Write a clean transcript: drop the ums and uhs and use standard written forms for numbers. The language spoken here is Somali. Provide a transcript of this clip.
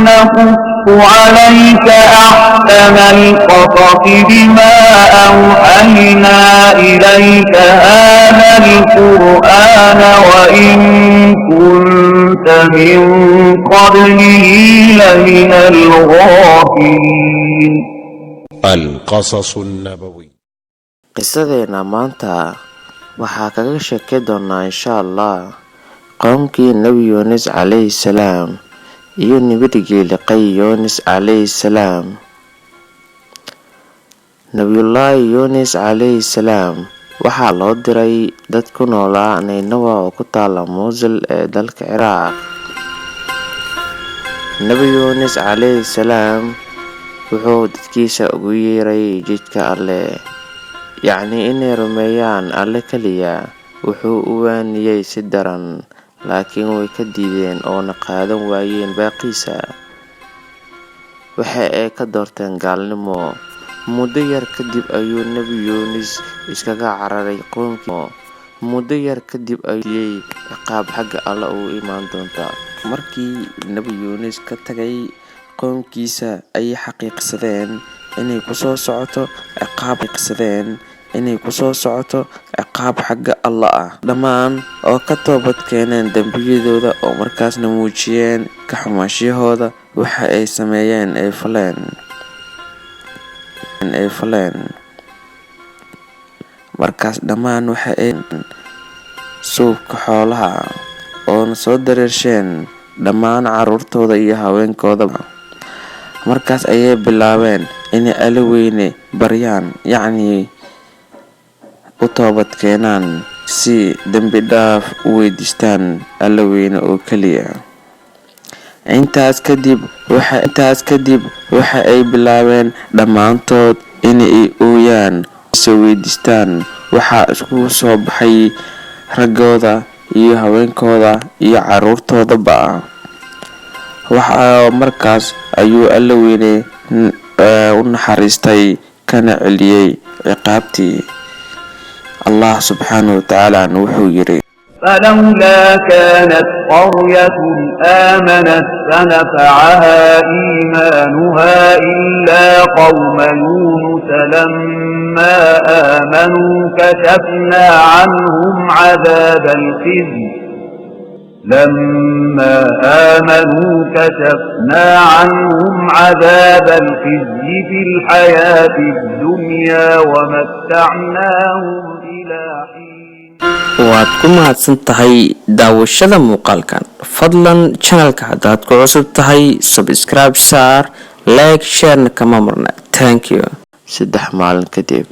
نقص عليك أحسن القصص بما أوحينا إليك هذا القرآن وإن كنت من قبله لمن الغافلين. القصص النبوي. qisadeena maanta waxaa kaga sheeki doonaa insha Allah qowmkii Nabi Yunus calayhi salaam iyo nabigii liqay Yunus calayhi salaam. Nabiyullaahi Yunus calayhi salaam waxaa loo diray dad ku noolaa Naynawa oo ku taala Mosul ee dalka Ciraaq. Nabi Yunus calayhi salaam wuxuu dadkiisa ugu yeeray jidka Alle, yacni inay rumeeyaan Alle kaliya. Wuxuu u waaniyay si daran, laakiin way ka diideen oo qaadan waayeen baaqiisa. Waxa ay ka doorteen gaalnimo. Muddo yar kadib ayuu Nabi Yunus iskaga cararay qoomkiisa. Muddo yar kadib ayuu ciqaab xagga Alle u imaan doonta. Markii Nabi Yunus ka tagay qoomkiisa ay xaqiiqsadeen inay ku soo socoto ciqaab xagga Allah ah, dhammaan oo ka toobad keeneen dambiyadooda oo markaasna muujiyeen ka xumaashahooda waxa ay sameeyeen ay faleen. Markaas dhammaan waxa ay suubka xoolaha oo soo dareersheen dhammaan caruurtooda iyo haweenkooda. Markaas ayay bilaabeen inay Alle weyne baryaan, yacni u toobad keenaan si dambi dhaaf u weydiistaan Alle weyne oo kaliya. Intaas kadib waxa ay bilaabeen dhammaantood inay ooyaan soo weydiistaan. Waxaa isku soo baxay ragooda iyo haweenkooda iyo caruurtoodaba. Waxa markaas ayuu Alle weyne u naxariistay kana celiyay ciqaabtii. Allah subhanahu wa ta'ala wuxuu yiri: فلولا كانت قرية آمنت فنفعها إيمانها إلا قوم يونس لما آمنوا كشفنا عنهم عذاب الخزي في الحياة الدنيا ومتعناهم إلى حين. waad ku mahadsan tahay daawashada muuqaalkan. Fadlan channelka haddaad ku cusub tahay subscribe saar, like, share kama marna. Thank you. 3 maalin kadib